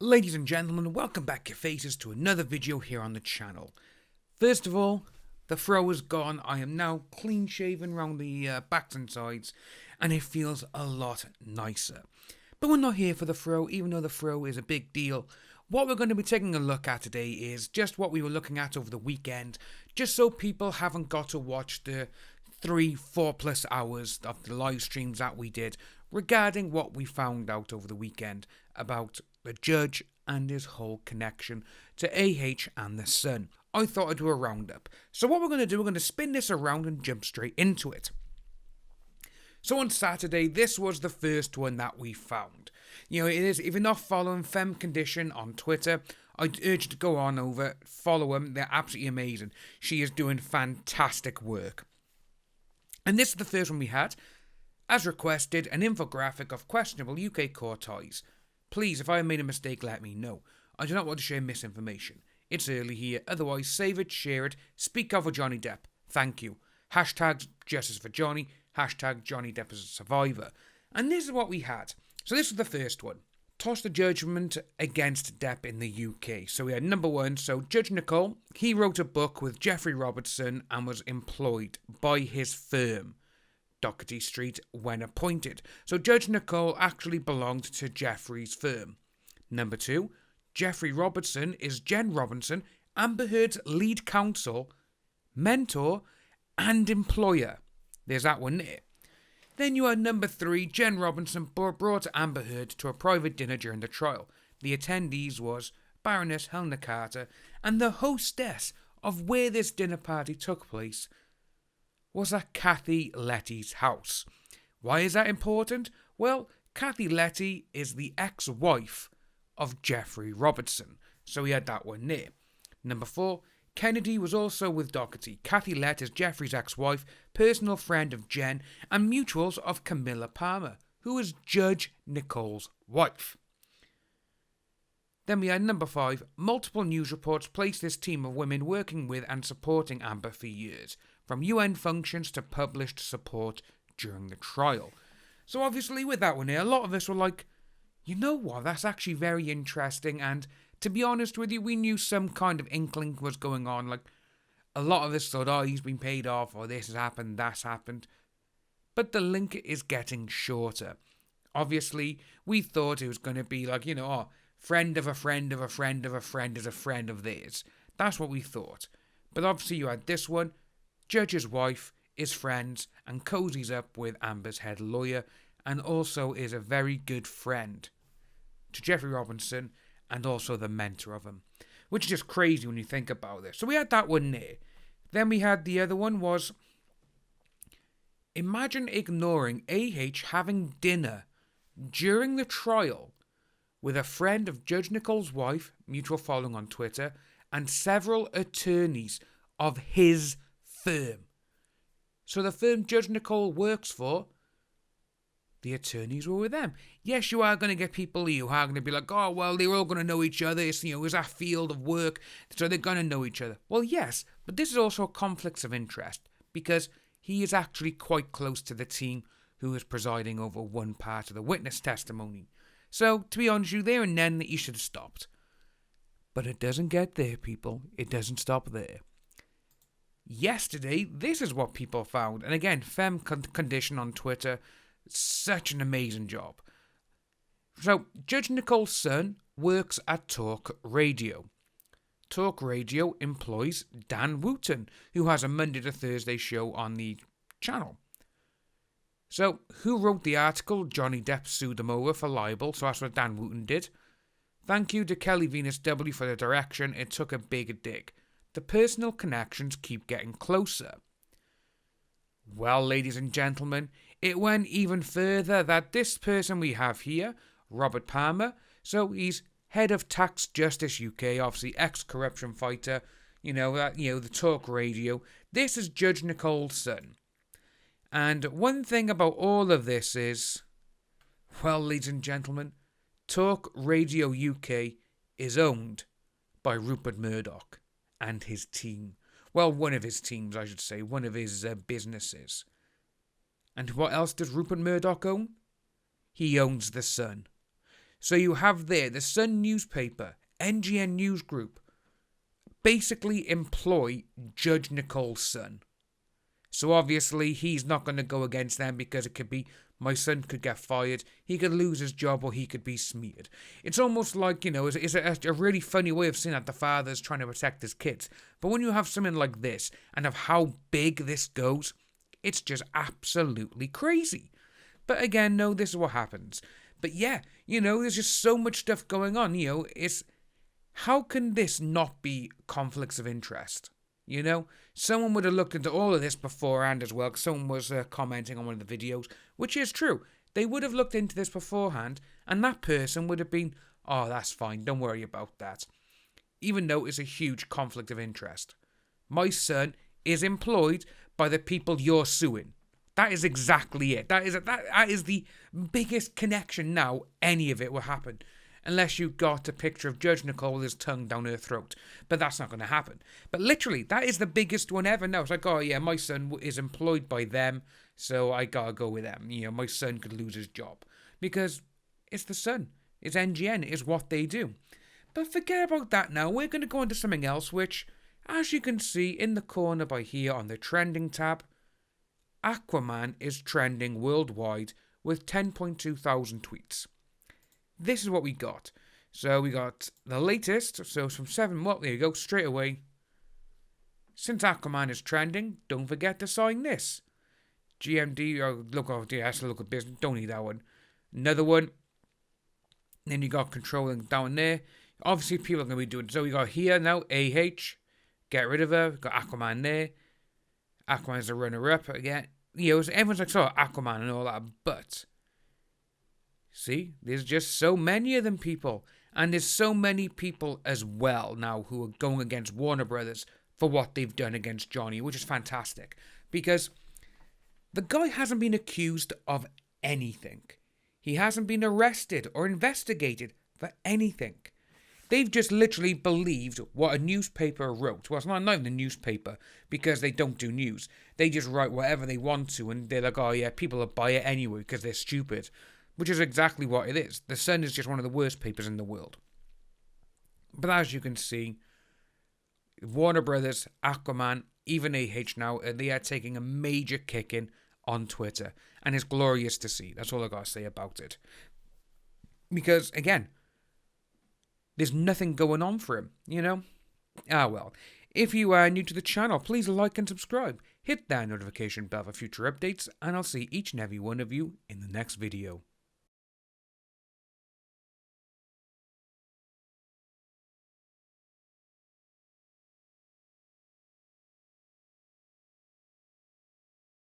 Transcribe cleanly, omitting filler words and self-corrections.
Ladies and gentlemen, welcome back your faces to another video here on the channel. First of all, the fro is gone. I am now clean shaven around the backs and sides, and it feels a lot nicer. But we're not here for the fro, even though the fro is a big deal. What we're going to be taking a look at today is just what we were looking at over the weekend, just so people haven't got to watch the 3-4+ hours of the live streams that we did regarding what we found out over the weekend about the judge and his whole connection to AH and the Sun. I thought I'd do a roundup. So what we're going to do, we're going to spin this around and jump straight into it. So on Saturday, this was the first one that we found. You know, it is, if you're not following Femme Condition on Twitter, I'd urge you to go on over, follow them, they're absolutely amazing. She is doing fantastic work. And this is the first one we had. As requested, an infographic of questionable UK court ties. Please, if I made a mistake, let me know. I do not want to share misinformation. It's early here, otherwise save it, share it, speak up for Johnny Depp. Thank you. Hashtag justice for Johnny, hashtag Johnny Depp as a survivor. And this is what we had. So this was the first one. Toss the judgment against Depp in the UK. So we had number one, so Judge Nicole, he wrote a book with Jeffrey Robertson and was employed by his firm, Doherty Street, when appointed. So Judge Nicole actually belonged to Jeffrey's firm. Number two, Jeffrey Robertson is Jen Robinson, Amber Heard's lead counsel, mentor, and employer. There's that one there. Then you had number three, Jen Robinson brought Amber Heard to a private dinner during the trial. The attendees was Baroness Helena Carter, and the hostess of where this dinner party took place was at Kathy Letty's house. Why is that important? Well, Kathy Letty is the ex-wife of Jeffrey Robertson, so we had that one there. Number four, Kennedy was also with Doherty. Kathy Lett is Jeffrey's ex-wife, personal friend of Jen, and mutuals of Camilla Palmer, who is Judge Nicole's wife. Then we had number five, multiple news reports placed this team of women working with and supporting Amber for years, from UN functions to published support during the trial. So obviously with that one here, a lot of us were like, you know what, that's actually very interesting, and to be honest with you, we knew some kind of inkling was going on. Like, a lot of us thought, oh, he's been paid off, or this has happened, that's happened. But the link is getting shorter. Obviously, we thought it was going to be like, you know, oh, friend of a friend of a friend of a friend is a friend of theirs. That's what we thought. But obviously you had this one. Judge's wife is friends and cozies up with Amber's head lawyer, and also is a very good friend to Jeffrey Robinson and also the mentor of him, which is just crazy when you think about this. So we had that one there. Then we had the other one was, imagine ignoring AH having dinner during the trial with a friend of Judge Nicole's wife, mutual following on Twitter, and several attorneys of his firm. So the firm Judge Nicole works for, the attorneys were with them. Yes, you are going to get people who are going to be like, oh, well, they're all going to know each other. It's, you know, it's a field of work, so they're going to know each other. Well, yes, but this is also conflicts of interest, because he is actually quite close to the team who is presiding over one part of the witness testimony. So, to be honest with you, there and then that you should have stopped. But it doesn't get there, people. It doesn't stop there. Yesterday, this is what people found. And again, Femme Condition on Twitter, such an amazing job. So, Judge Nicole's son works at Talk Radio. Talk Radio employs Dan Wooten, who has a Monday to Thursday show on the channel. So, who wrote the article? Johnny Depp sued them over for libel, so that's what Dan Wooten did. Thank you to Kelly Venus W for the direction. It took a big dig. The personal connections keep getting closer. Well, ladies and gentlemen, it went even further that this person we have here, Robert Palmer, so he's head of Tax Justice UK, obviously ex-corruption fighter, the Talk Radio. This is Judge Nicole's son. And one thing about all of this is, well, ladies and gentlemen, Talk Radio UK is owned by Rupert Murdoch and his team. Well, one of his teams, I should say, one of his businesses. And what else does Rupert Murdoch own? He owns the Sun. So you have there the Sun newspaper, NGN News Group, basically employ Judge Nicole's son. So obviously he's not going to go against them because it could be my son could get fired, he could lose his job, or he could be smeared. It's almost like, it's a really funny way of saying that the father's trying to protect his kids. But when you have something like this, and of how big this goes, it's just absolutely crazy. But again, no, this is what happens. But yeah, there's just so much stuff going on, it's... How can this not be conflicts of interest? Someone would have looked into all of this beforehand as well, because someone was commenting on one of the videos, which is true. They would have looked into this beforehand, and that person would have been, oh, that's fine, don't worry about that. Even though it's a huge conflict of interest. My son is employed by the people you're suing. That is exactly it. That is the biggest connection now any of it will happen. Unless you got a picture of Judge Nicole with his tongue down her throat. But that's not going to happen. But literally, that is the biggest one ever now. It's like, oh yeah, my son is employed by them, so I gotta go with them. My son could lose his job. Because it's the Sun. It's NGN. It's what they do. But forget about that now. We're going to go into something else, which, as you can see in the corner by here on the trending tab, Aquaman is trending worldwide with 10.2 thousand tweets. This is what we got. So we got the latest. So from 7, well, there you go, straight away. Since Aquaman is trending, don't forget to sign this. GMD, look at business. Don't need that one. Another one. Then you got controlling down there. Obviously, people are going to be doing. So we got here now, AH. Get rid of her. Got Aquaman there. Aquaman's the runner-up again. So everyone's like, so Aquaman and all that, but... See, there's just so many of them people. And there's so many people as well now who are going against Warner Brothers for what they've done against Johnny, which is fantastic. Because the guy hasn't been accused of anything. He hasn't been arrested or investigated for anything. They've just literally believed what a newspaper wrote. Well, it's not even a newspaper because they don't do news. They just write whatever they want to and they're like, oh yeah, people will buy it anyway because they're stupid. Which is exactly what it is. The Sun is just one of the worst papers in the world. But as you can see, Warner Brothers, Aquaman, even AH now, they are taking a major kicking on Twitter. And it's glorious to see. That's all I got to say about it. Because, again, there's nothing going on for him, well. If you are new to the channel, please like and subscribe. Hit that notification bell for future updates. And I'll see each and every one of you in the next video.